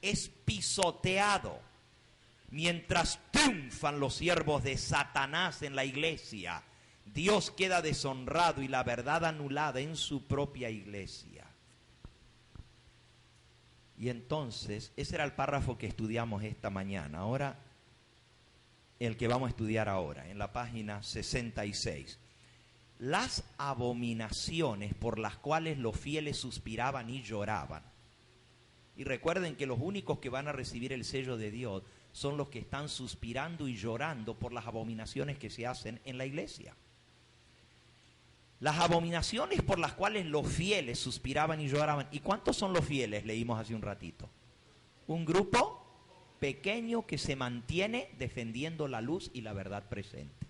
es pisoteado. Mientras triunfan los siervos de Satanás en la iglesia, Dios queda deshonrado y la verdad anulada en su propia iglesia. Y entonces, ese era el párrafo que estudiamos esta mañana. Ahora, el que vamos a estudiar ahora, en la página 66. Las abominaciones por las cuales los fieles suspiraban y lloraban. Y recuerden que los únicos que van a recibir el sello de Dios son los que están suspirando y llorando por las abominaciones que se hacen en la iglesia. Las abominaciones por las cuales los fieles suspiraban y lloraban. ¿Y cuántos son los fieles? Leímos hace un ratito. Un grupo pequeño que se mantiene defendiendo la luz y la verdad presente.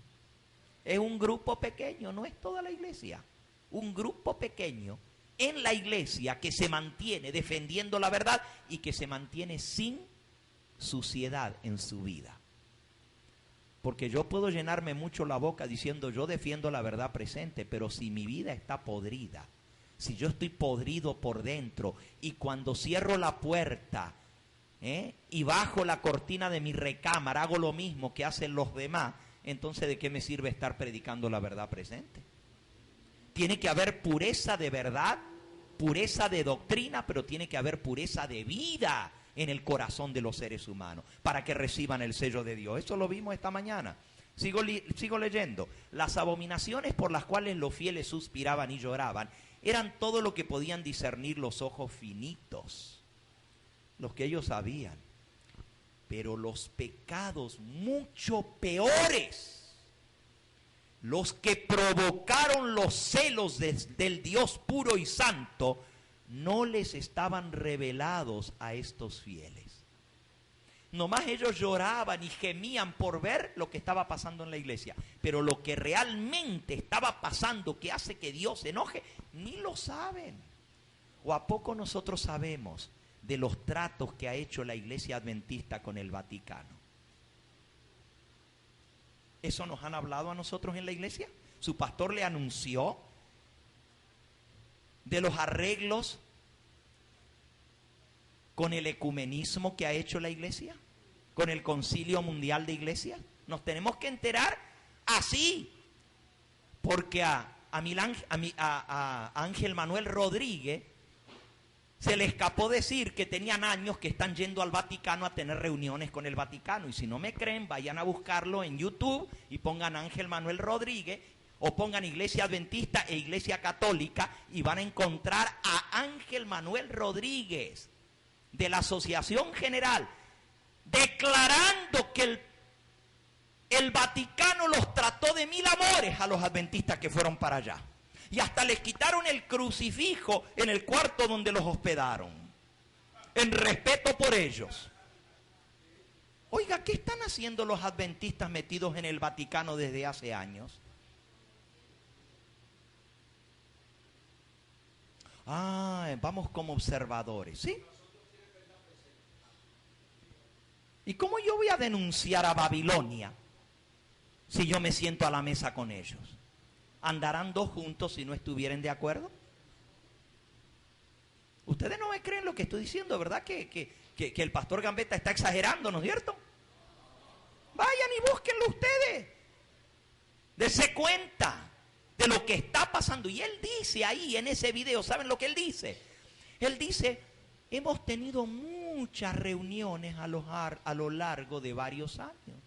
Es un grupo pequeño, no es toda la iglesia. Un grupo pequeño en la iglesia que se mantiene defendiendo la verdad y que se mantiene sin suciedad en su vida. Porque yo puedo llenarme mucho la boca diciendo yo defiendo la verdad presente, pero si mi vida está podrida, si yo estoy podrido por dentro y cuando cierro la puerta y bajo la cortina de mi recámara hago lo mismo que hacen los demás, entonces ¿de qué me sirve estar predicando la verdad presente? Tiene que haber pureza de verdad, pureza de doctrina, pero tiene que haber pureza de vida en el corazón de los seres humanos para que reciban el sello de Dios. Eso lo vimos esta mañana. Sigo leyendo. Las abominaciones por las cuales los fieles suspiraban y lloraban eran todo lo que podían discernir los ojos finitos, los que ellos sabían. Pero los pecados mucho peores, los que provocaron los celos del Dios puro y santo, no les estaban revelados a estos fieles. Nomás ellos lloraban y gemían por ver lo que estaba pasando en la iglesia. Pero lo que realmente estaba pasando, que hace que Dios se enoje, ni lo saben. ¿O a poco nosotros sabemos de los tratos que ha hecho la iglesia adventista con el Vaticano? ¿Eso nos han hablado a nosotros en la iglesia? ¿Su pastor le anunció de los arreglos con el ecumenismo que ha hecho la iglesia? ¿Con el Concilio Mundial de Iglesias? Nos tenemos que enterar así, porque a Ángel Manuel Rodríguez se le escapó decir que tenían años que están yendo al Vaticano a tener reuniones con el Vaticano. Y si no me creen, vayan a buscarlo en YouTube y pongan Ángel Manuel Rodríguez o pongan Iglesia Adventista e Iglesia Católica y van a encontrar a Ángel Manuel Rodríguez de la Asociación General declarando que el Vaticano los trató de mil amores a los adventistas que fueron para allá. Y hasta les quitaron el crucifijo en el cuarto donde los hospedaron, en respeto por ellos. Oiga, ¿qué están haciendo los adventistas metidos en el Vaticano desde hace años? Vamos como observadores, ¿sí? ¿Y cómo yo voy a denunciar a Babilonia si yo me siento a la mesa con ellos? ¿Andarán dos juntos si no estuvieran de acuerdo? Ustedes no me creen lo que estoy diciendo, ¿verdad? Que el pastor Gambetta está exagerando, ¿no es cierto? Vayan y búsquenlo ustedes. Dense cuenta de lo que está pasando. Y él dice ahí en ese video, ¿saben lo que él dice? Él dice, hemos tenido muchas reuniones a lo largo de varios años.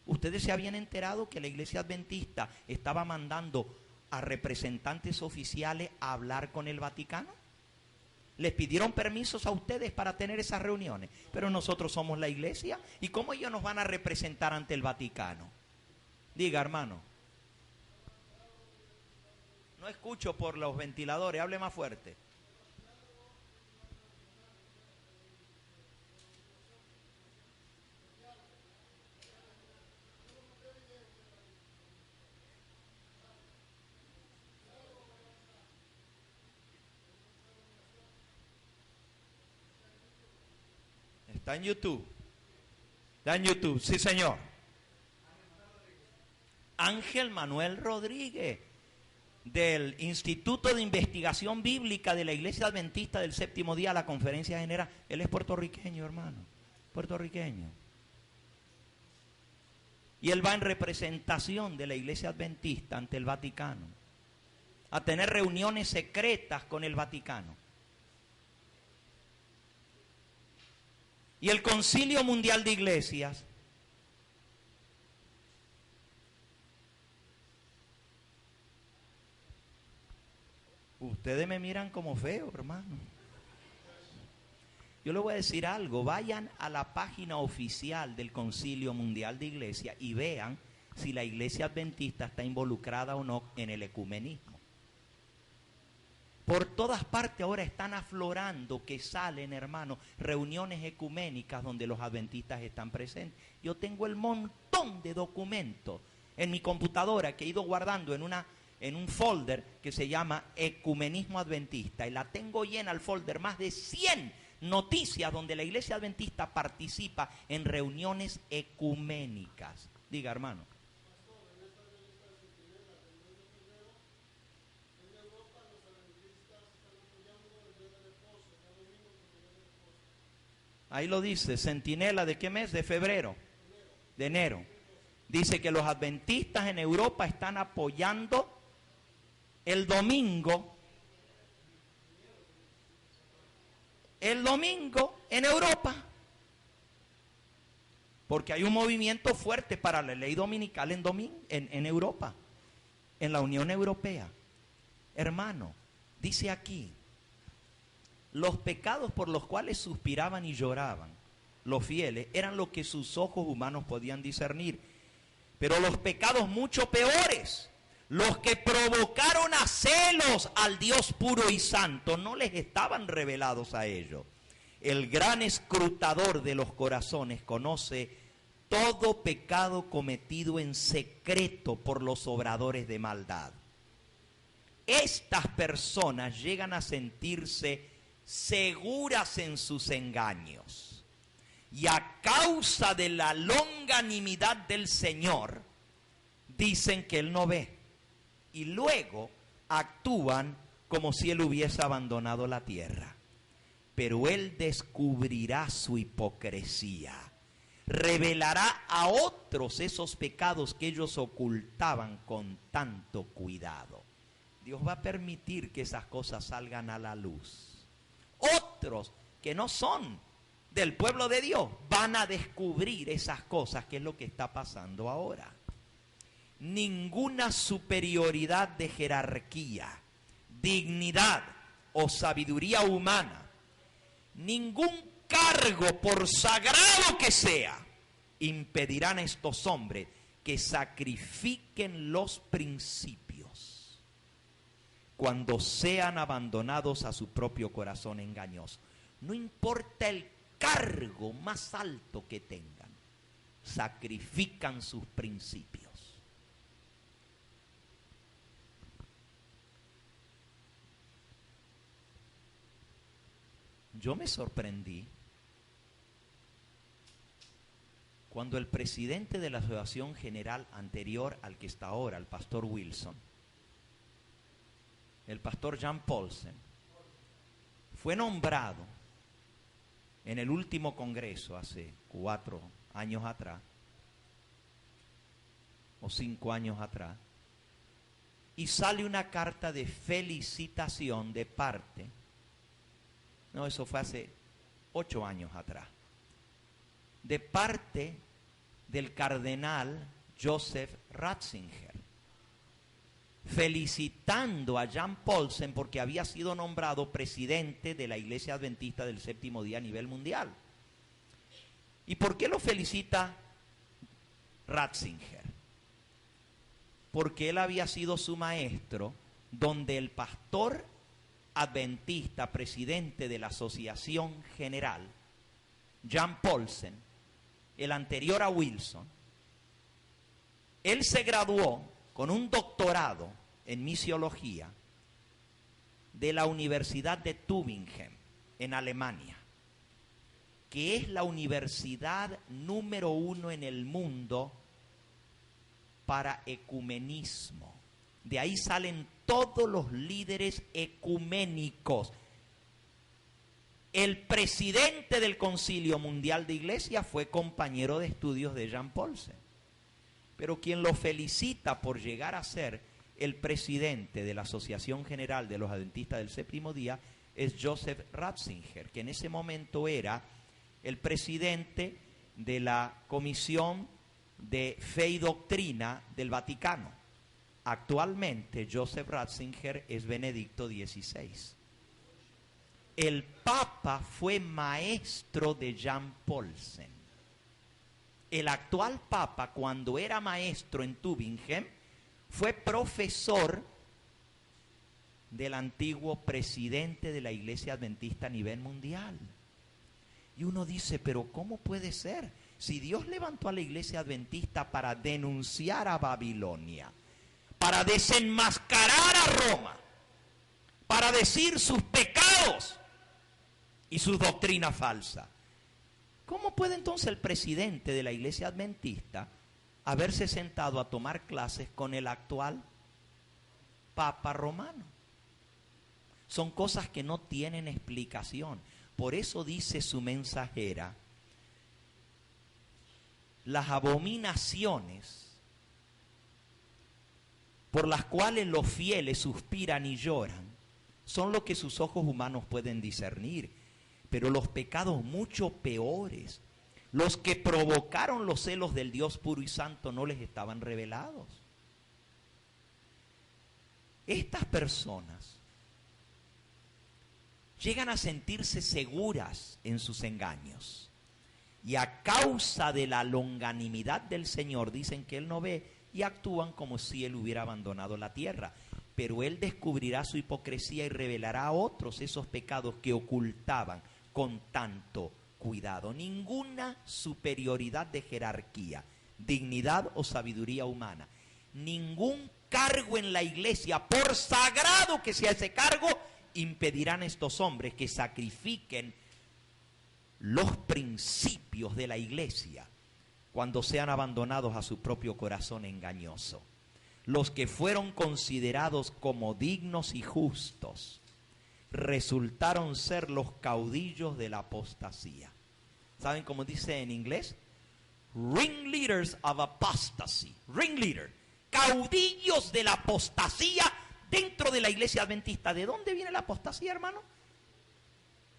¿Ustedes se habían enterado que la iglesia adventista estaba mandando a representantes oficiales a hablar con el Vaticano? Les pidieron permisos a ustedes para tener esas reuniones, pero nosotros somos la iglesia. ¿Y cómo ellos nos van a representar ante el Vaticano? Diga, hermano. No escucho por los ventiladores, hable más fuerte. Está en YouTube. Está en YouTube, sí señor. Ángel Manuel Rodríguez. del Instituto de Investigación Bíblica de la Iglesia Adventista del Séptimo Día a la Conferencia General. Él es puertorriqueño, hermano, puertorriqueño. Y él va en representación de la Iglesia Adventista ante el Vaticano, a tener reuniones secretas con el Vaticano. Y el Concilio Mundial de Iglesias ustedes me miran como feo, hermano. Yo le voy a decir algo, vayan a la página oficial del Concilio Mundial de Iglesias y vean si la Iglesia Adventista está involucrada o no en el ecumenismo. Por todas partes ahora están aflorando que salen, hermanos, reuniones ecuménicas donde los adventistas están presentes. Yo tengo el montón de documentos en mi computadora que he ido guardando en un folder que se llama Ecumenismo Adventista, y la tengo llena el folder, más de 100 noticias donde la Iglesia Adventista participa en reuniones ecuménicas. Diga, hermano. Ahí lo dice, Centinela, ¿de qué mes? De febrero, de enero. Dice que los adventistas en Europa están apoyando el domingo en Europa, porque hay un movimiento fuerte para la ley dominical en Europa, en la Unión Europea. Hermano, dice aquí, los pecados por los cuales suspiraban y lloraban los fieles eran lo que sus ojos humanos podían discernir, pero los pecados mucho peores, los que provocaron a celos al Dios puro y santo, no les estaban revelados a ellos. El gran escrutador de los corazones conoce todo pecado cometido en secreto por los obradores de maldad. Estas personas llegan a sentirse seguras en sus engaños, y a causa de la longanimidad del Señor dicen que Él no ve, y luego actúan como si Él hubiese abandonado la tierra. Pero Él descubrirá su hipocresía, revelará a otros esos pecados que ellos ocultaban con tanto cuidado. Dios va a permitir que esas cosas salgan a la luz. Otros que no son del pueblo de Dios van a descubrir esas cosas, que es lo que está pasando ahora. Ninguna superioridad de jerarquía, dignidad o sabiduría humana, ningún cargo, por sagrado que sea, impedirán a estos hombres que sacrifiquen los principios cuando sean abandonados a su propio corazón engañoso. No importa el cargo más alto que tengan, sacrifican sus principios. Yo me sorprendí cuando el presidente de la Asociación General anterior al que está ahora, el pastor Wilson, el pastor Jan Paulsen, fue nombrado en el último congreso hace 4 años atrás, o 5 años atrás, y sale una carta de felicitación de parte, no, eso fue hace 8 años atrás, de parte del cardenal Joseph Ratzinger, felicitando a Jan Paulsen porque había sido nombrado presidente de la Iglesia Adventista del Séptimo Día a nivel mundial. ¿Y por qué lo felicita Ratzinger? Porque él había sido su maestro, donde el pastor adventista, presidente de la Asociación General, Jan Paulsen, el anterior a Wilson, él se graduó con un doctorado en misiología de la Universidad de Tübingen, en Alemania, que es la universidad número 1 en el mundo para ecumenismo. De ahí salen todos los líderes ecuménicos. El presidente del Concilio Mundial de Iglesias fue compañero de estudios de Jean Paulsen. Pero quien lo felicita por llegar a ser el presidente de la Asociación General de los Adventistas del Séptimo Día es Joseph Ratzinger, que en ese momento era el presidente de la Comisión de Fe y Doctrina del Vaticano. Actualmente Joseph Ratzinger es Benedicto XVI. El Papa fue maestro de Jean Paulsen. El actual Papa, cuando era maestro en Tübingen, fue profesor del antiguo presidente de la Iglesia Adventista a nivel mundial. Y uno dice, pero ¿cómo puede ser? Si Dios levantó a la Iglesia Adventista para denunciar a Babilonia, para desenmascarar a Roma, para decir sus pecados y su doctrina falsa, ¿cómo puede entonces el presidente de la Iglesia Adventista haberse sentado a tomar clases con el actual Papa romano? Son cosas que no tienen explicación. Por eso dice su mensajera, las abominaciones por las cuales los fieles suspiran y lloran son lo que sus ojos humanos pueden discernir. Pero los pecados mucho peores, los que provocaron los celos del Dios puro y santo, no les estaban revelados. Estas personas llegan a sentirse seguras en sus engaños. Y a causa de la longanimidad del Señor, dicen que Él no ve y actúan como si Él hubiera abandonado la tierra. Pero Él descubrirá su hipocresía y revelará a otros esos pecados que ocultaban con tanto cuidado. Ninguna superioridad de jerarquía, dignidad o sabiduría humana, ningún cargo en la iglesia, por sagrado que sea ese cargo, impedirán a estos hombres que sacrifiquen los principios de la iglesia cuando sean abandonados a su propio corazón engañoso. Los que fueron considerados como dignos y justos resultaron ser los caudillos de la apostasía. ¿Saben cómo dice en inglés? Ringleaders of apostasy. Ringleader. Caudillos de la apostasía dentro de la iglesia adventista. ¿De dónde viene la apostasía, hermano?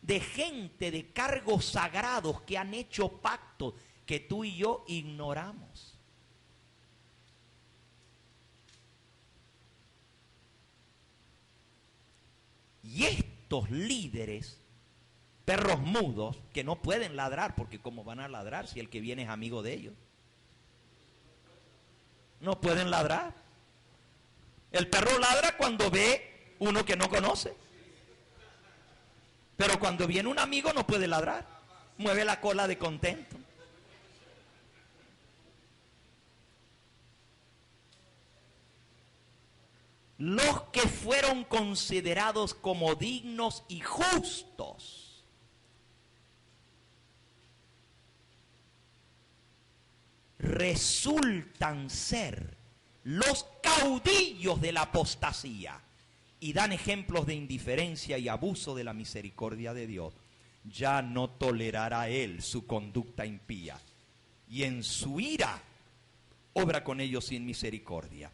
De gente de cargos sagrados que han hecho pactos que tú y yo ignoramos. Y estos líderes, perros mudos, que no pueden ladrar, porque ¿cómo van a ladrar si el que viene es amigo de ellos? No pueden ladrar. El perro ladra cuando ve uno que no conoce. Pero cuando viene un amigo no puede ladrar. Mueve la cola de contento. Los que fueron considerados como dignos y justos resultan ser los caudillos de la apostasía y dan ejemplos de indiferencia y abuso de la misericordia de Dios. Ya no tolerará él su conducta impía y en su ira obra con ellos sin misericordia.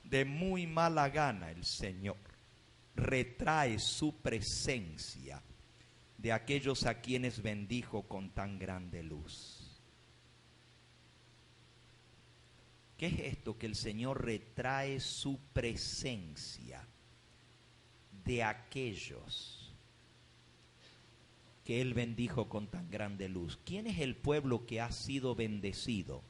De muy mala gana el Señor retrae su presencia de aquellos a quienes bendijo con tan grande luz. ¿Qué es esto? Que el Señor retrae su presencia de aquellos que Él bendijo con tan grande luz. ¿Quién es el pueblo que ha sido bendecido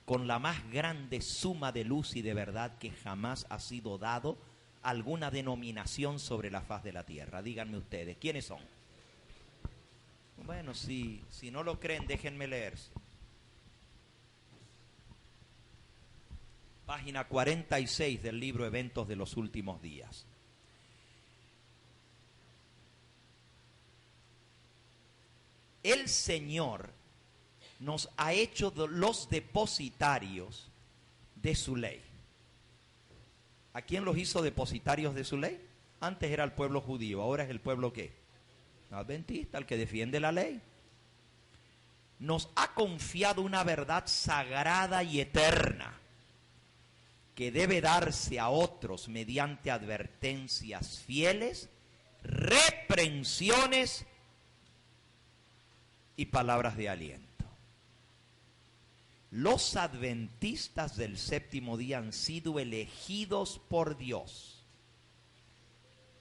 con la más grande suma de luz y de verdad que jamás ha sido dado a alguna denominación sobre la faz de la tierra? Díganme ustedes, ¿quiénes son? Bueno, si no lo creen, déjenme leerse. Página 46 del libro Eventos de los Últimos Días. El Señor nos ha hecho los depositarios de su ley. ¿A quién los hizo depositarios de su ley? Antes era el pueblo judío, ahora es el pueblo ¿qué? Adventista, el que defiende la ley. Nos ha confiado una verdad sagrada y eterna que debe darse a otros mediante advertencias fieles, reprensiones y palabras de aliento. Los adventistas del séptimo día han sido elegidos por Dios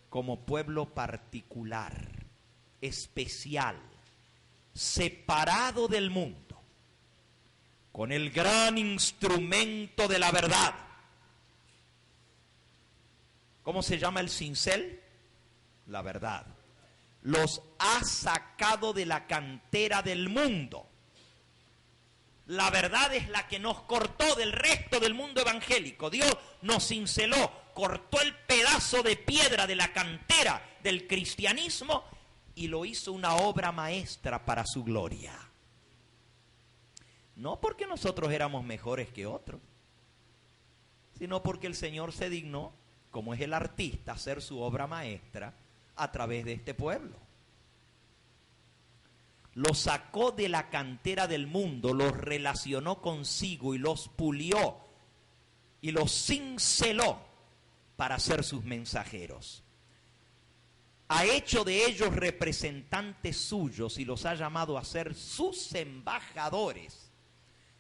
como pueblo particular, especial, separado del mundo, con el gran instrumento de la verdad. ¿Cómo se llama el cincel? La verdad. Los ha sacado de la cantera del mundo. La verdad es la que nos cortó del resto del mundo evangélico. Dios nos cinceló, cortó el pedazo de piedra de la cantera del cristianismo y lo hizo una obra maestra para su gloria. No porque nosotros éramos mejores que otros, sino porque el Señor se dignó, como es el artista, hacer su obra maestra a través de este pueblo. Los sacó de la cantera del mundo, los relacionó consigo y los pulió y los cinceló para ser sus mensajeros. Ha hecho de ellos representantes suyos y los ha llamado a ser sus embajadores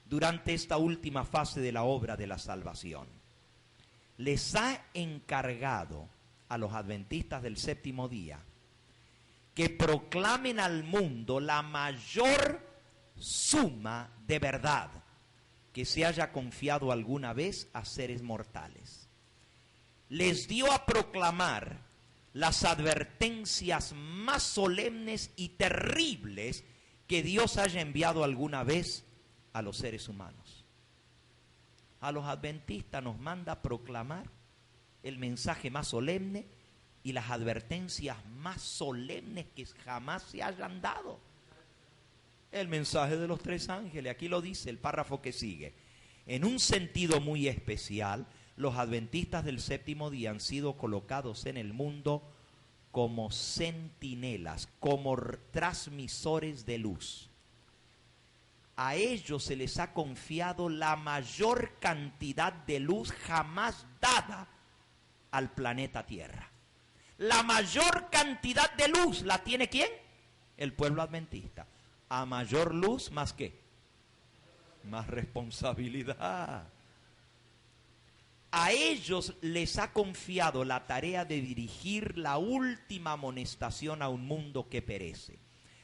durante esta última fase de la obra de la salvación. Les ha encargado a los adventistas del séptimo día que proclamen al mundo la mayor suma de verdad que se haya confiado alguna vez a seres mortales. Les dio a proclamar las advertencias más solemnes y terribles que Dios haya enviado alguna vez a los seres humanos. A los adventistas nos manda a proclamar el mensaje más solemne y las advertencias más solemnes que jamás se hayan dado. El mensaje de los tres ángeles, aquí lo dice el párrafo que sigue. En un sentido muy especial, los adventistas del séptimo día han sido colocados en el mundo como centinelas, como transmisores de luz. A ellos se les ha confiado la mayor cantidad de luz jamás dada al planeta Tierra. La mayor cantidad de luz la tiene ¿quién? El pueblo adventista. A mayor luz, ¿más qué? Más responsabilidad. A ellos les ha confiado la tarea de dirigir la última amonestación a un mundo que perece.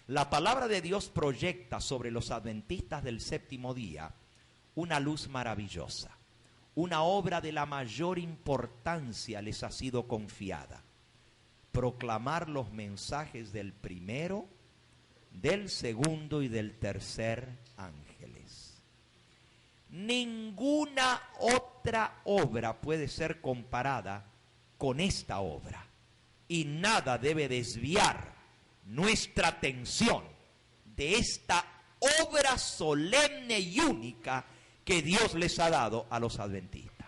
La palabra de Dios proyecta sobre los adventistas del séptimo día una luz maravillosa. Una obra de la mayor importancia les ha sido confiada. Proclamar los mensajes del primero, del segundo y del tercer ángeles. Ninguna otra obra puede ser comparada con esta obra y nada debe desviar nuestra atención de esta obra solemne y única que Dios les ha dado a los adventistas.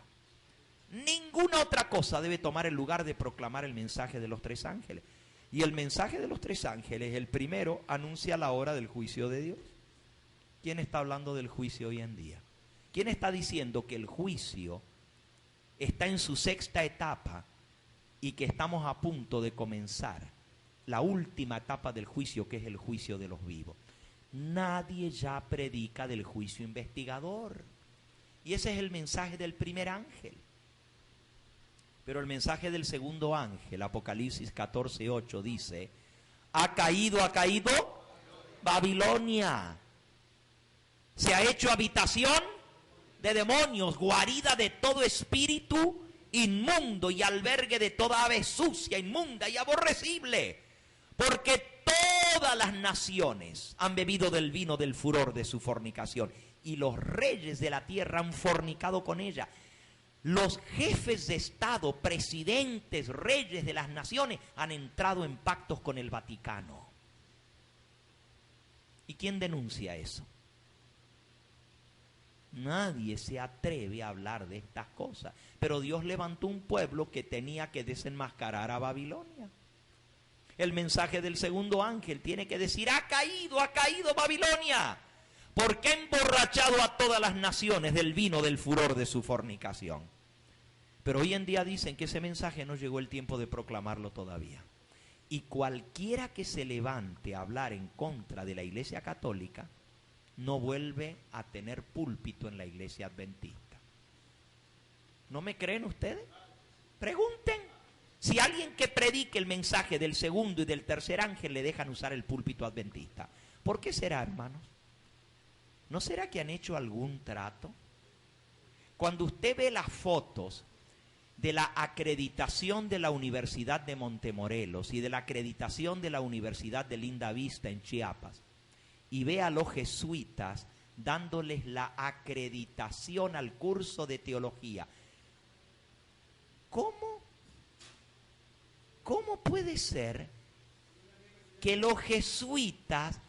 Ninguna otra cosa debe tomar el lugar de proclamar el mensaje de los tres ángeles. Y el mensaje de los tres ángeles, el primero, anuncia la hora del juicio de Dios. ¿Quién está hablando del juicio hoy en día? ¿Quién está diciendo que el juicio está en su sexta etapa y que estamos a punto de comenzar la última etapa del juicio, que es el juicio de los vivos? Nadie ya predica del juicio investigador. Y ese es el mensaje del primer ángel. Pero el mensaje del segundo ángel, Apocalipsis 14:8, dice: ha caído Babilonia. Se ha hecho habitación de demonios, guarida de todo espíritu inmundo y albergue de toda ave sucia, inmunda y aborrecible. Porque todas las naciones han bebido del vino del furor de su fornicación, y los reyes de la tierra han fornicado con ella. Los jefes de Estado, presidentes, reyes de las naciones han entrado en pactos con el Vaticano. ¿Y quién denuncia eso? Nadie se atreve a hablar de estas cosas. Pero Dios levantó un pueblo que tenía que desenmascarar a Babilonia. El mensaje del segundo ángel tiene que decir: ha caído Babilonia, porque ha emborrachado a todas las naciones del vino del furor de su fornicación. Pero hoy en día dicen que ese mensaje no llegó el tiempo de proclamarlo todavía. Y cualquiera que se levante a hablar en contra de la Iglesia Católica no vuelve a tener púlpito en la Iglesia Adventista. ¿No me creen ustedes? Pregunten. Si alguien que predique el mensaje del segundo y del tercer ángel le dejan usar el púlpito adventista, ¿por qué será, hermanos? ¿No será que han hecho algún trato? Cuando usted ve las fotos de la acreditación de la Universidad de Montemorelos y de la acreditación de la Universidad de Lindavista en Chiapas, y ve a los jesuitas dándoles la acreditación al curso de teología, ¿cómo puede ser que los jesuitas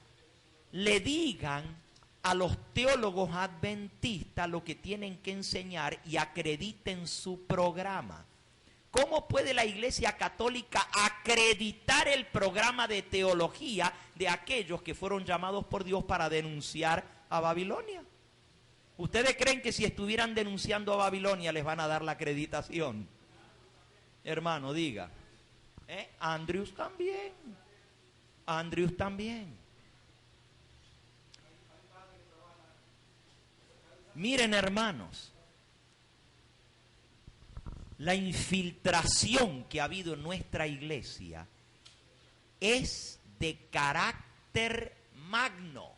le digan a los teólogos adventistas lo que tienen que enseñar y acrediten su programa? ¿Cómo puede la Iglesia Católica acreditar el programa de teología de aquellos que fueron llamados por Dios para denunciar a Babilonia? ¿Ustedes creen que si estuvieran denunciando a Babilonia les van a dar la acreditación? Hermano, diga. Andrews también. Andrews también. Miren, hermanos, la infiltración que ha habido en nuestra iglesia es de carácter magno,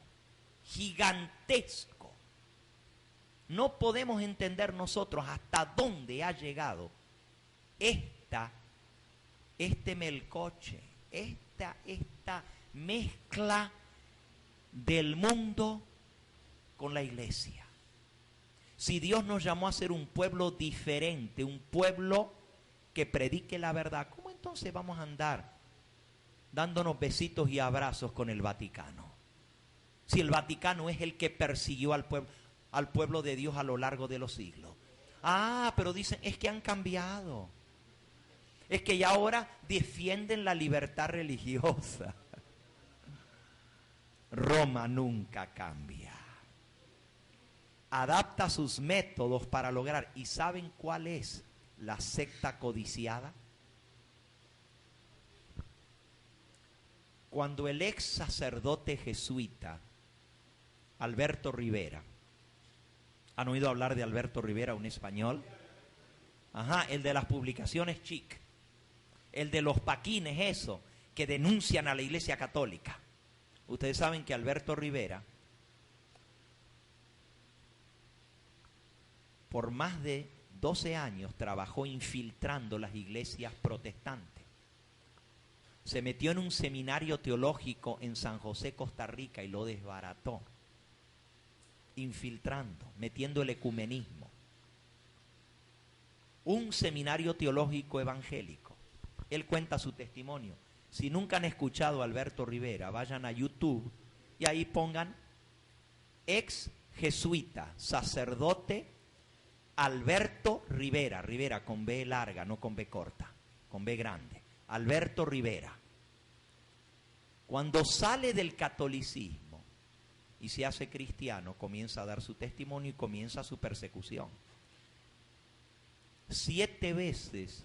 gigantesco. No podemos entender nosotros hasta dónde ha llegado este melcoche, esta mezcla del mundo con la iglesia. Si Dios nos llamó a ser un pueblo diferente, un pueblo que predique la verdad, ¿cómo entonces vamos a andar dándonos besitos y abrazos con el Vaticano? Si el Vaticano es el que persiguió al pueblo de Dios a lo largo de los siglos. Pero dicen, es que han cambiado. Es que ya ahora defienden la libertad religiosa. Roma nunca cambia. Adapta sus métodos para lograr. ¿Y saben cuál es la secta codiciada? Cuando el ex sacerdote jesuita Alberto Rivera, ¿han oído hablar de Alberto Rivera, un español? El de las publicaciones chic, el de los paquines, eso, que denuncian a la Iglesia Católica. Ustedes saben que Alberto Rivera, por más de 12 años, trabajó infiltrando las iglesias protestantes. Se metió en un seminario teológico en San José, Costa Rica, y lo desbarató. Infiltrando, metiendo el ecumenismo. Un seminario teológico evangélico. Él cuenta su testimonio. Si nunca han escuchado a Alberto Rivera, vayan a YouTube y ahí pongan ex jesuita, sacerdote Alberto Rivera. Rivera con B larga, no con B corta, con B grande. Alberto Rivera. Cuando sale del catolicismo y se hace cristiano, comienza a dar su testimonio y comienza su persecución. 7 veces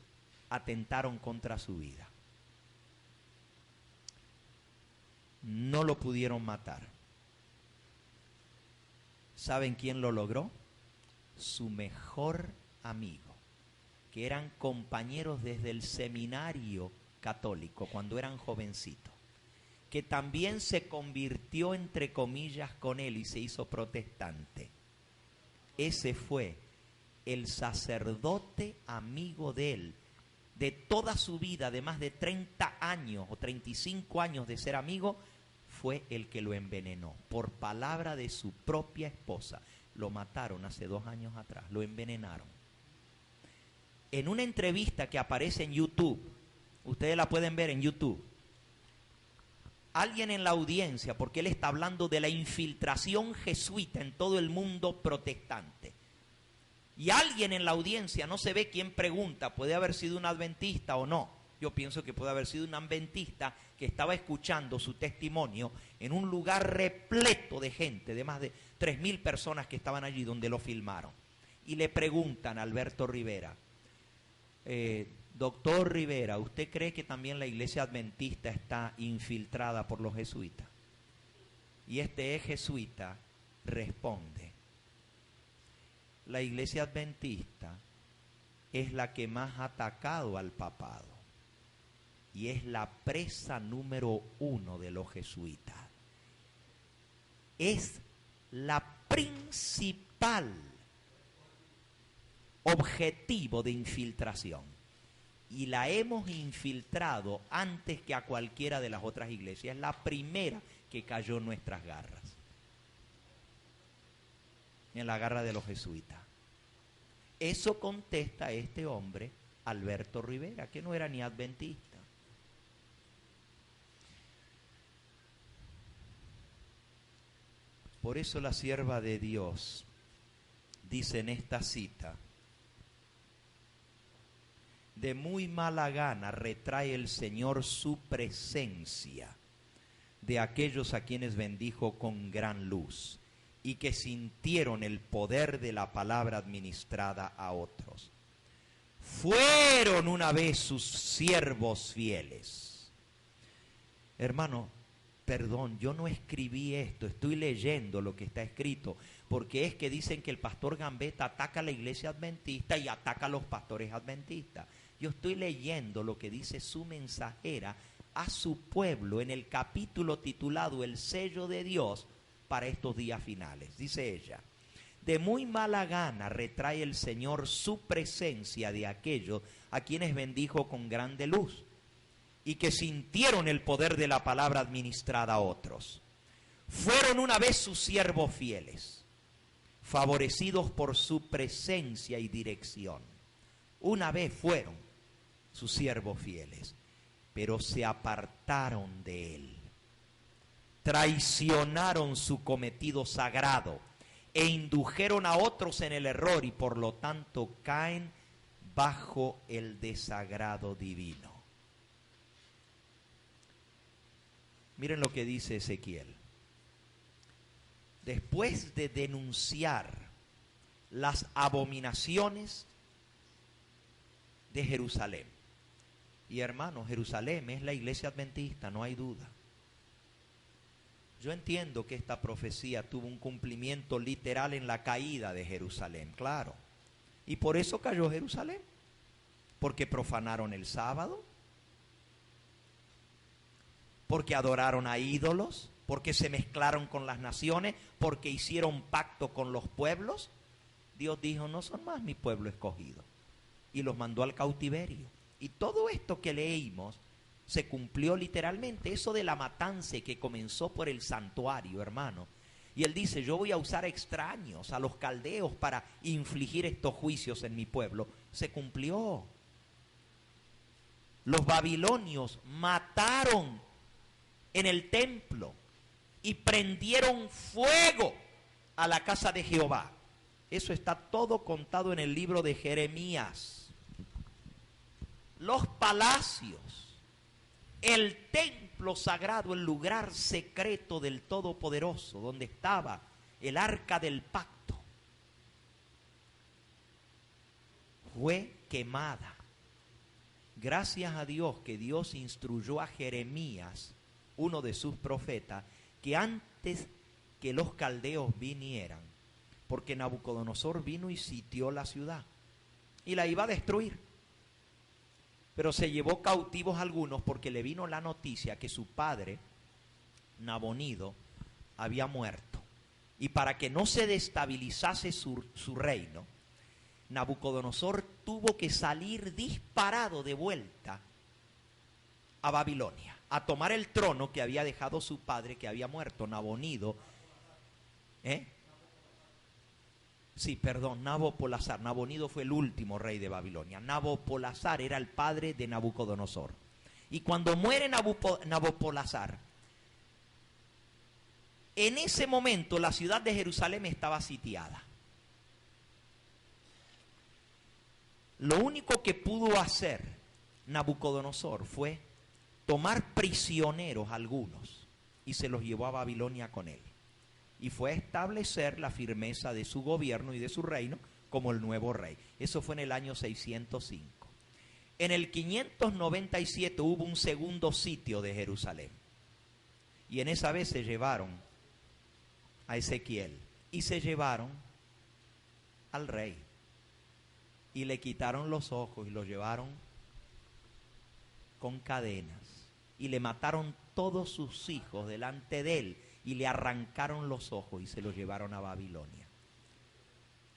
atentaron contra su vida. No lo pudieron matar. ¿Saben quién lo logró? Su mejor amigo, que eran compañeros desde el seminario católico cuando eran jovencitos, que también se convirtió entre comillas con él y se hizo protestante. Ese fue el sacerdote amigo de él, de toda su vida, de más de 30 años o 35 años de ser amigo, fue el que lo envenenó, por palabra de su propia esposa. Lo mataron hace 2 años atrás, lo envenenaron. En una entrevista que aparece en YouTube, ustedes la pueden ver en YouTube, alguien en la audiencia, porque él está hablando de la infiltración jesuita en todo el mundo protestante. Y alguien en la audiencia, no se ve quién pregunta, puede haber sido un adventista o no. Yo pienso que puede haber sido un adventista que estaba escuchando su testimonio en un lugar repleto de gente, de más de 3.000 personas que estaban allí donde lo filmaron. Y le preguntan a Alberto Rivera, doctor Rivera, ¿usted cree que también la iglesia adventista está infiltrada por los jesuitas? Y este jesuita responde, la iglesia adventista es la que más ha atacado al papado y es la presa número 1 de los jesuitas. Es la principal objetivo de infiltración. Y la hemos infiltrado antes que a cualquiera de las otras iglesias. Es la primera que cayó en nuestras garras. En la garra de los jesuitas. Eso contesta este hombre, Alberto Rivera, que no era ni adventista. Por eso la sierva de Dios dice en esta cita, de muy mala gana retrae el Señor su presencia de aquellos a quienes bendijo con gran luz y que sintieron el poder de la palabra administrada a otros. Fueron una vez sus siervos fieles. Hermano, perdón, yo no escribí esto, estoy leyendo lo que está escrito, porque es que dicen que el pastor Gambetta ataca a la iglesia adventista y ataca a los pastores adventistas. Yo estoy leyendo lo que dice su mensajera a su pueblo en el capítulo titulado El sello de Dios para estos días finales. Dice ella, de muy mala gana retrae el Señor su presencia de aquellos a quienes bendijo con grande luz y que sintieron el poder de la palabra administrada a otros. Fueron una vez sus siervos fieles, favorecidos por su presencia y dirección. Una vez fueron sus siervos fieles, pero se apartaron de él. Traicionaron su cometido sagrado e indujeron a otros en el error y por lo tanto caen bajo el desagrado divino. Miren lo que dice Ezequiel. Después de denunciar las abominaciones de Jerusalén. Y hermanos, Jerusalén es la iglesia adventista, no hay duda. Yo entiendo que esta profecía tuvo un cumplimiento literal en la caída de Jerusalén, claro. Y por eso cayó Jerusalén. Porque profanaron el sábado. Porque adoraron a ídolos. Porque se mezclaron con las naciones. Porque hicieron pacto con los pueblos. Dios dijo, no son más mi pueblo escogido. Y los mandó al cautiverio. Y todo esto que leímos se cumplió literalmente. Eso de la matanza que comenzó por el santuario, hermano. Y él dice, yo voy a usar extraños, a los caldeos, para infligir estos juicios en mi pueblo. Se cumplió. Los babilonios mataron en el templo y prendieron fuego a la casa de Jehová. Eso está todo contado en el libro de Jeremías. Los palacios, el templo sagrado, el lugar secreto del Todopoderoso, donde estaba el arca del pacto, fue quemada. Gracias a Dios que Dios instruyó a Jeremías, uno de sus profetas, que antes que los caldeos vinieran, porque Nabucodonosor vino y sitió la ciudad y la iba a destruir. Pero se llevó cautivos algunos porque le vino la noticia que su padre, Nabonido, había muerto. Y para que no se destabilizase su reino, Nabucodonosor tuvo que salir disparado de vuelta a Babilonia, a tomar el trono que había dejado su padre, que había muerto, Nabonido. Sí, perdón, Nabopolassar. Nabonido fue el último rey de Babilonia. Nabopolassar era el padre de Nabucodonosor. Y cuando muere Nabopolassar, En ese momento la ciudad de Jerusalén estaba sitiada. Lo único que pudo hacer Nabucodonosor fue tomar prisioneros algunos y se los llevó a Babilonia con él. Y fue a establecer la firmeza de su gobierno y de su reino como el nuevo rey. Eso fue en el año 605. En el 597 hubo un segundo sitio de Jerusalén. Y en esa vez se llevaron a Ezequiel y se llevaron al rey. Y le quitaron los ojos y lo llevaron con cadenas. Y le mataron todos sus hijos delante de él. Y le arrancaron los ojos y se los llevaron a Babilonia.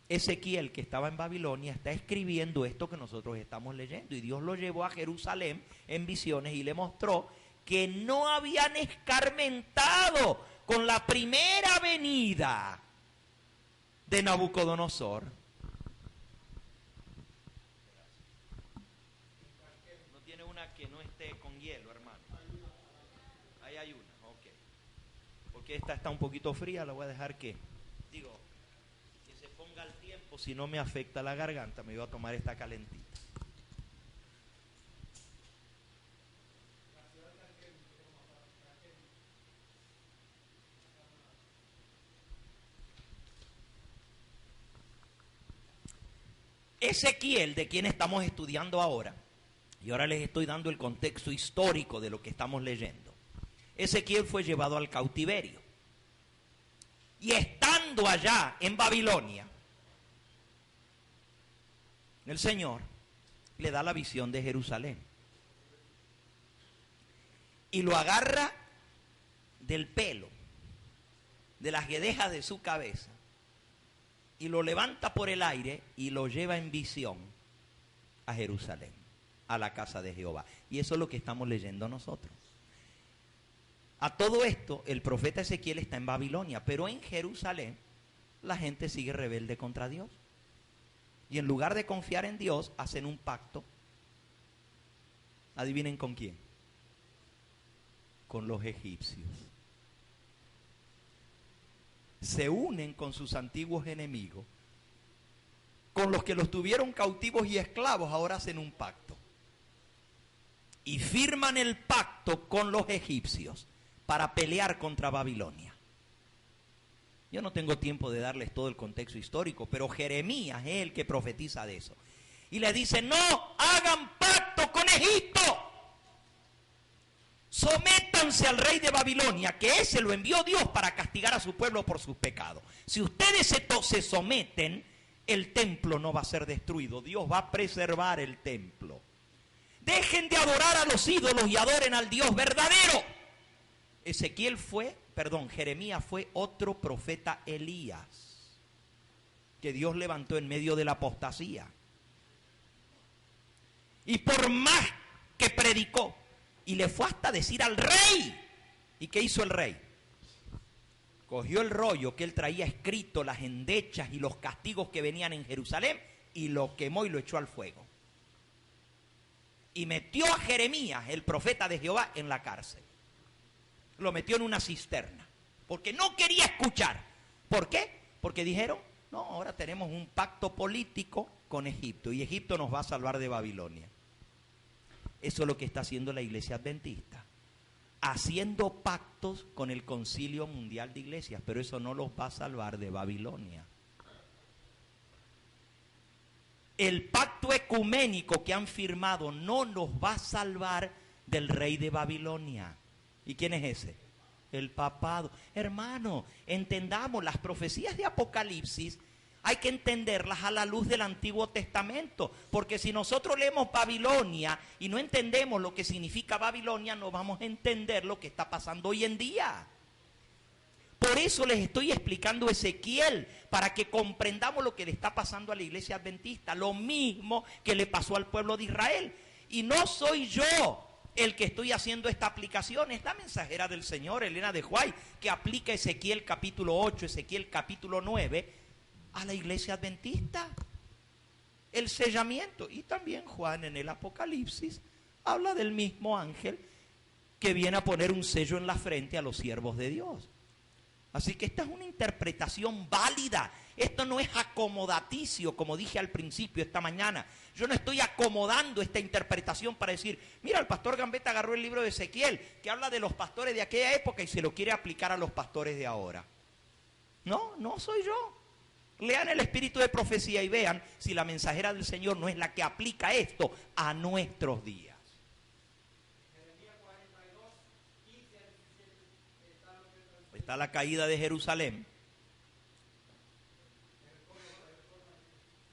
Ezequiel, que estaba en Babilonia, está escribiendo esto que nosotros estamos leyendo. Y Dios lo llevó a Jerusalén en visiones y le mostró que no habían escarmentado con la primera venida de Nabucodonosor. ¿No tiene una que no esté con hielo, hermano? Ahí hay una, ok. Porque esta está un poquito fría, la voy a dejar que se ponga al tiempo, si no me afecta la garganta, me voy a tomar esta calentita. Ezequiel, de quien estamos estudiando ahora, y ahora les estoy dando el contexto histórico de lo que estamos leyendo. Ezequiel fue llevado al cautiverio. Y estando allá en Babilonia, el Señor le da la visión de Jerusalén. Y lo agarra del pelo, de las guedejas de su cabeza, y lo levanta por el aire y lo lleva en visión a Jerusalén, a la casa de Jehová. Y eso es lo que estamos leyendo nosotros. A todo esto, el profeta Ezequiel está en Babilonia, pero en Jerusalén la gente sigue rebelde contra Dios. Y en lugar de confiar en Dios, hacen un pacto. Adivinen con quién. Con los egipcios. Se unen con sus antiguos enemigos, con los que los tuvieron cautivos y esclavos, ahora hacen un pacto. Y firman el pacto con los egipcios para pelear contra Babilonia. Yo no tengo tiempo de darles todo el contexto histórico, pero Jeremías es el que profetiza de eso. Y le dice, no hagan pacto con Egipto. Sométanse al rey de Babilonia, que ese lo envió Dios para castigar a su pueblo por sus pecados. Si ustedes se someten, el templo no va a ser destruido. Dios va a preservar el templo. Dejen de adorar a los ídolos y adoren al Dios verdadero. Jeremías fue otro profeta Elías, que Dios levantó en medio de la apostasía. Y por más que predicó, y le fue hasta decir al rey. ¿Y qué hizo el rey? Cogió el rollo que él traía escrito, las endechas y los castigos que venían en Jerusalén, y lo quemó y lo echó al fuego. Y metió a Jeremías, el profeta de Jehová, en la cárcel. Lo metió en una cisterna, porque no quería escuchar. ¿Por qué? Porque dijeron, no, ahora tenemos un pacto político con Egipto, y Egipto nos va a salvar de Babilonia. Eso es lo que está haciendo la Iglesia Adventista, haciendo pactos con el Concilio Mundial de Iglesias, pero eso no los va a salvar de Babilonia. El pacto ecuménico que han firmado no nos va a salvar del rey de Babilonia. ¿Y quién es ese? El papado. Hermano, entendamos, las profecías de Apocalipsis hay que entenderlas a la luz del Antiguo Testamento, porque si nosotros leemos Babilonia y no entendemos lo que significa Babilonia, no vamos a entender lo que está pasando hoy en día. Por eso les estoy explicando Ezequiel, para que comprendamos lo que le está pasando a la Iglesia Adventista, lo mismo que le pasó al pueblo de Israel. Y no soy yo el que estoy haciendo esta aplicación, es la mensajera del Señor, Elena de White, que aplica Ezequiel capítulo 8, Ezequiel capítulo 9, a la Iglesia Adventista. El sellamiento, y también Juan en el Apocalipsis habla del mismo ángel que viene a poner un sello en la frente a los siervos de Dios. Así que esta es una interpretación válida. Esto no es acomodaticio, como dije al principio esta mañana. Yo no estoy acomodando esta interpretación para decir, mira, el pastor Gambetta agarró el libro de Ezequiel, que habla de los pastores de aquella época y se lo quiere aplicar a los pastores de ahora. No, no soy yo. Lean el espíritu de profecía y vean si la mensajera del Señor no es la que aplica esto a nuestros días. Está la caída de Jerusalén.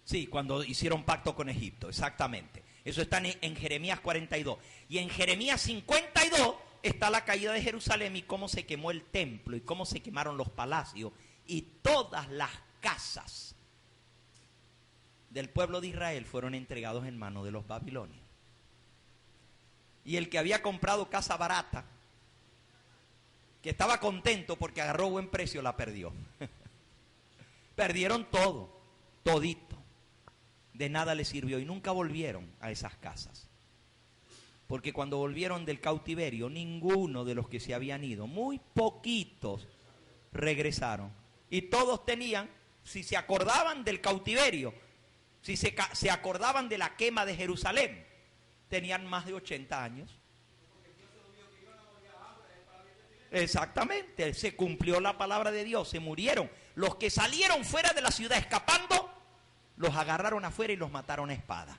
Sí, cuando hicieron pacto con Egipto, exactamente. Eso está en Jeremías 42. Y en Jeremías 52 está la caída de Jerusalén y cómo se quemó el templo y cómo se quemaron los palacios y todas las casas del pueblo de Israel fueron entregados en manos de los babilonios. Y el que había comprado casa barata, que estaba contento porque agarró buen precio, la perdió. Perdieron todo, todito. De nada les sirvió y nunca volvieron a esas casas. Porque cuando volvieron del cautiverio, ninguno de los que se habían ido, muy poquitos, regresaron. Y todos tenían, si se acordaban del cautiverio, si se acordaban de la quema de Jerusalén, tenían más de 80 años. Exactamente, se cumplió la palabra de Dios, se murieron. Los que salieron fuera de la ciudad escapando, los agarraron afuera y los mataron a espada.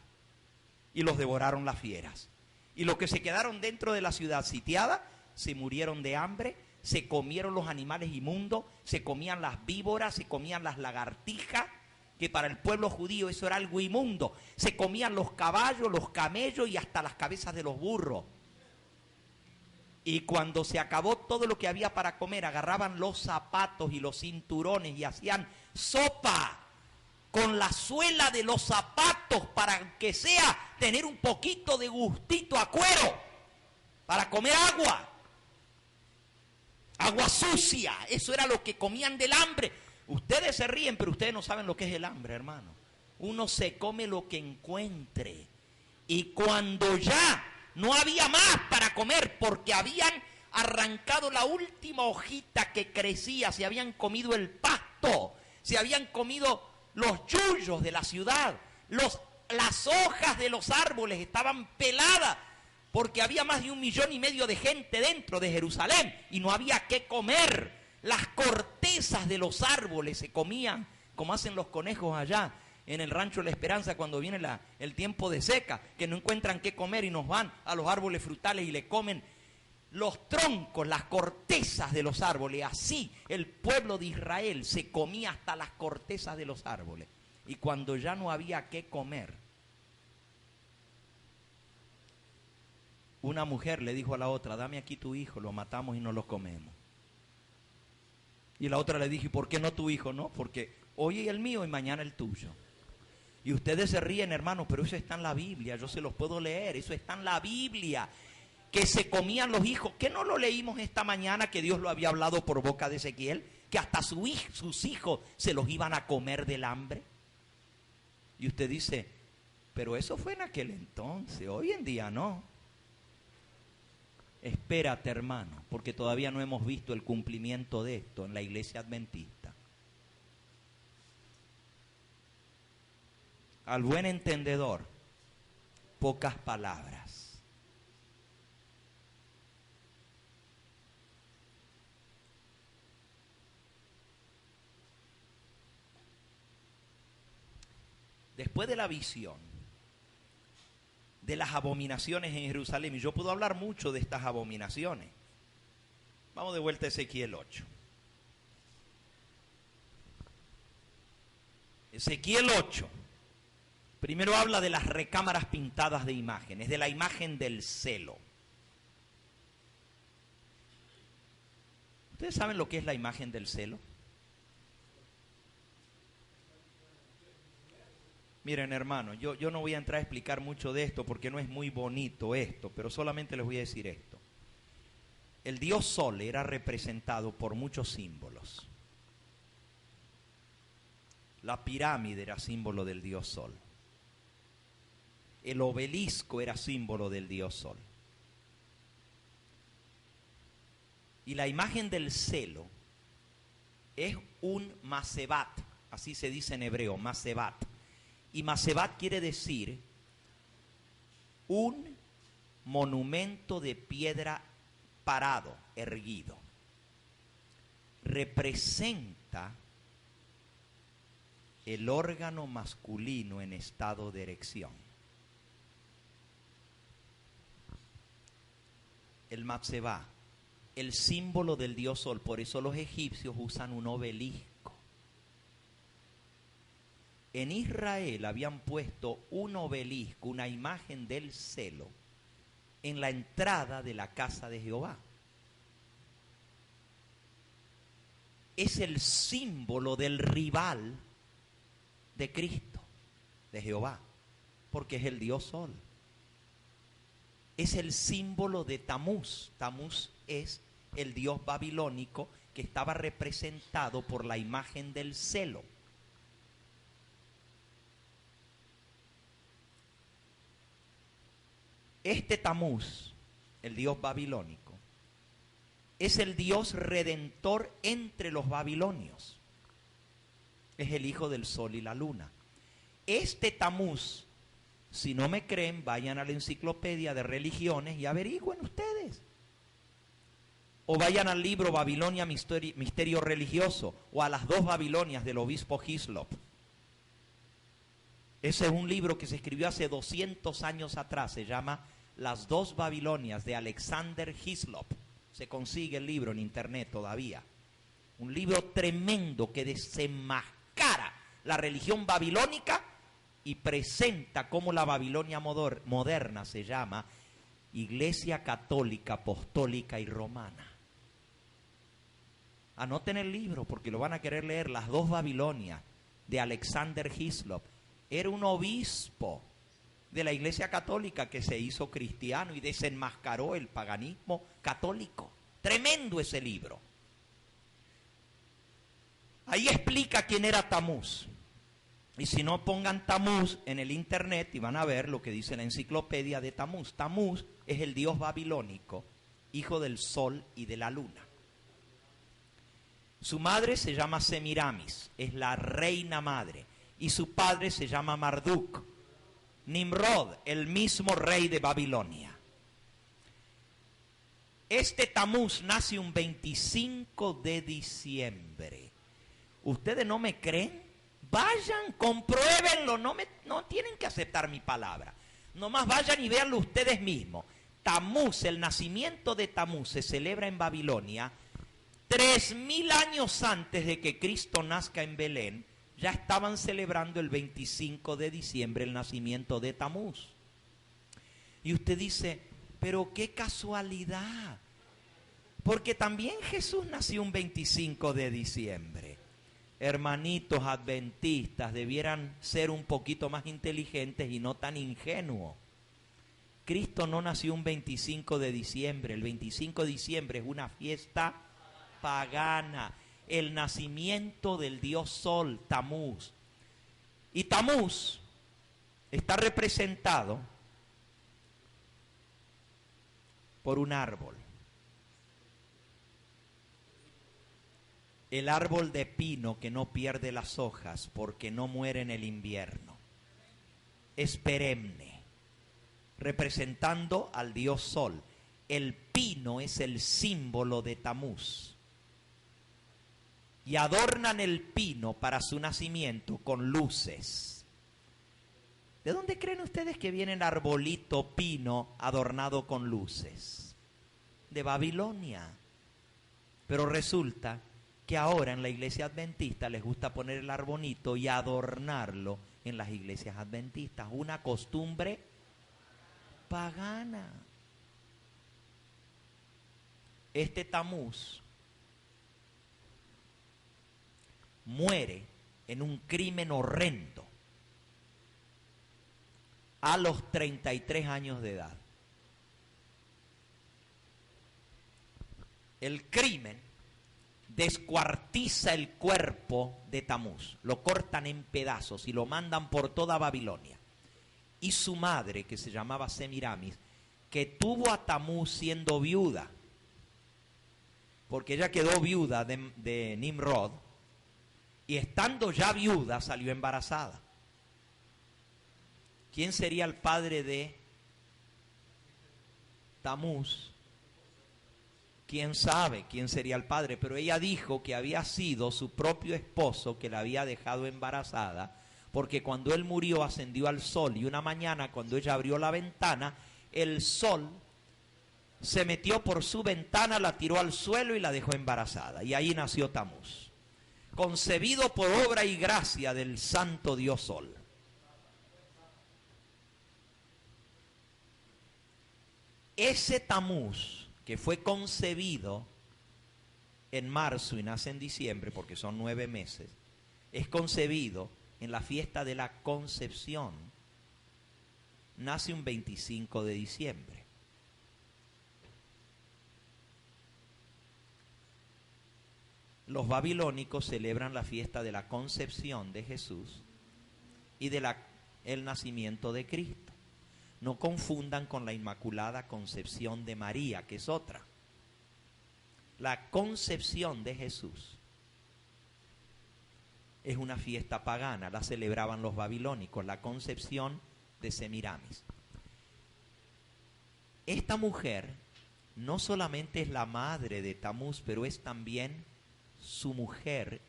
Y los devoraron las fieras. Y los que se quedaron dentro de la ciudad sitiada, se murieron de hambre, se comieron los animales inmundos, se comían las víboras, se comían las lagartijas, que para el pueblo judío eso era algo inmundo. Se comían los caballos, los camellos y hasta las cabezas de los burros. Y cuando se acabó todo lo que había para comer, agarraban los zapatos y los cinturones y hacían sopa con la suela de los zapatos para que sea tener un poquito de gustito a cuero, para comer agua. Agua sucia, eso era lo que comían del hambre. Ustedes se ríen, pero ustedes no saben lo que es el hambre, hermano. Uno se come lo que encuentre. Y cuando ya no había más para comer, porque habían arrancado la última hojita que crecía, se habían comido el pasto, se habían comido los yuyos de la ciudad, las hojas de los árboles estaban peladas, porque había más de 1,5 millones de gente dentro de Jerusalén y no había qué comer. Las cortezas de los árboles se comían, como hacen los conejos allá en el rancho La Esperanza cuando viene el tiempo de seca, que no encuentran qué comer y nos van a los árboles frutales y le comen los troncos, las cortezas de los árboles. Así el pueblo de Israel se comía hasta las cortezas de los árboles. Y cuando ya no había qué comer, una mujer le dijo a la otra, dame aquí tu hijo, lo matamos y no lo comemos. Y la otra le dijo, ¿y por qué no tu hijo? No, porque hoy es el mío y mañana el tuyo. Y ustedes se ríen, hermanos, pero eso está en la Biblia, yo se los puedo leer, eso está en la Biblia. Que se comían los hijos. ¿Qué no lo leímos esta mañana que Dios lo había hablado por boca de Ezequiel? Que hasta sus hijos se los iban a comer del hambre. Y usted dice, pero eso fue en aquel entonces, hoy en día no. Espérate, hermano, porque todavía no hemos visto el cumplimiento de esto en la iglesia adventista. Al buen entendedor, pocas palabras. Después de la visión de las abominaciones en Jerusalén, y yo puedo hablar mucho de estas abominaciones. Vamos de vuelta a Ezequiel 8. Ezequiel 8. Primero habla de las recámaras pintadas de imágenes, de la imagen del celo. ¿Ustedes saben lo que es la imagen del celo? Miren, hermano, yo no voy a entrar a explicar mucho de esto porque no es muy bonito esto, pero solamente les voy a decir esto. El dios Sol era representado por muchos símbolos. La pirámide era símbolo del dios Sol. El obelisco era símbolo del dios Sol. Y la imagen del celo es un masebat, así se dice en hebreo, masebat. Y masebat quiere decir un monumento de piedra parado, erguido. Representa el órgano masculino en estado de erección. El matzebá, el símbolo del dios sol, por eso los egipcios usan un obelisco. En Israel habían puesto un obelisco, una imagen del celo, en la entrada de la casa de Jehová. Es el símbolo del rival de Cristo, de Jehová, porque es el dios sol. Es el símbolo de Tamuz. Tamuz es el dios babilónico que estaba representado por la imagen del celo. Este Tamuz, el dios babilónico, es el dios redentor entre los babilonios. Es el hijo del sol y la luna. Este Tamuz, si no me creen, vayan a la enciclopedia de religiones y averigüen ustedes. O vayan al libro Babilonia, Misterio Religioso, o a las 2 Babilonias del obispo Hislop. Ese es un libro que se escribió hace 200 años atrás, se llama Las 2 Babilonias de Alexander Hislop. Se consigue el libro en internet todavía. Un libro tremendo que desenmascara la religión babilónica y presenta cómo la Babilonia moderna se llama Iglesia Católica, Apostólica y Romana. Anoten el libro porque lo van a querer leer. Las 2 Babilonias de Alexander Hislop. Era un obispo de la Iglesia Católica que se hizo cristiano y desenmascaró el paganismo católico. Tremendo ese libro. Ahí explica quién era Tamuz. Y si no, pongan Tamuz en el internet y van a ver lo que dice la enciclopedia de Tamuz. Tamuz es el dios babilónico, hijo del sol y de la luna. Su madre se llama Semiramis, es la reina madre. Y su padre se llama Marduk. Nimrod, el mismo rey de Babilonia. Este Tamuz nace un 25 de diciembre. ¿Ustedes no me creen? Vayan, compruébenlo, no tienen que aceptar mi palabra. Nomás vayan y véanlo ustedes mismos. Tamuz, el nacimiento de Tamuz se celebra en Babilonia 3000 años antes de que Cristo nazca en Belén. Ya estaban celebrando el 25 de diciembre el nacimiento de Tamuz. Y usted dice, pero qué casualidad, porque también Jesús nació un 25 de diciembre. Hermanitos adventistas, debieran ser un poquito más inteligentes y no tan ingenuos. Cristo no nació un 25 de diciembre. El 25 de diciembre es una fiesta pagana. El nacimiento del dios sol, Tamuz. Y Tamuz está representado por un árbol. El árbol de pino que no pierde las hojas porque no muere en el invierno. Es perenne, representando al dios sol. El pino es el símbolo de Tamuz. Y adornan el pino para su nacimiento con luces. ¿De dónde creen ustedes que viene el arbolito pino adornado con luces? De Babilonia. Pero resulta que ahora en la iglesia adventista les gusta poner el arbolito y adornarlo en las iglesias adventistas. Una costumbre pagana. Este Tamuz muere en un crimen horrendo a los 33 años de edad. El crimen descuartiza el cuerpo de Tamuz, lo cortan en pedazos y lo mandan por toda Babilonia. Y su madre, que se llamaba Semiramis, que tuvo a Tamuz siendo viuda, porque ella quedó viuda de Nimrod, Y estando ya viuda, salió embarazada. ¿Quién sería el padre de Tamuz? ¿Quién sabe quién sería el padre? Pero ella dijo que había sido su propio esposo que la había dejado embarazada, porque cuando él murió ascendió al sol, y una mañana cuando ella abrió la ventana, el sol se metió por su ventana, la tiró al suelo y la dejó embarazada. Y ahí nació Tamuz, concebido por obra y gracia del santo Dios Sol. Ese Tamuz que fue concebido en marzo y nace en diciembre, porque son 9 meses, es concebido en la fiesta de la concepción, nace un 25 de diciembre. Los babilónicos celebran la fiesta de la concepción de Jesús y de el nacimiento de Cristo. No confundan con la Inmaculada Concepción de María, que es otra. La concepción de Jesús es una fiesta pagana, la celebraban los babilónicos, la concepción de Semiramis. Esta mujer no solamente es la madre de Tamuz, pero es también su mujer,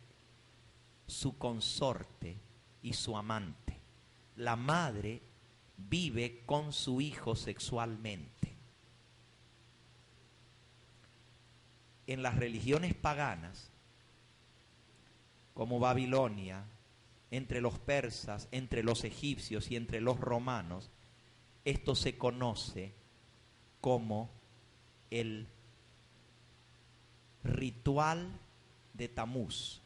su consorte y su amante. La madre vive con su hijo sexualmente. En las religiones paganas, como Babilonia, entre los persas, entre los egipcios y entre los romanos, esto se conoce como el ritual de Tamuz.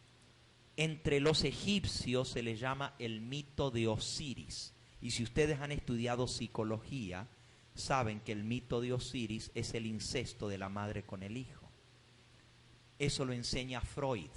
Entre los egipcios se le llama el mito de Osiris. Y si ustedes han estudiado psicología, saben que el mito de Osiris es el incesto de la madre con el hijo. Eso lo enseña Freud.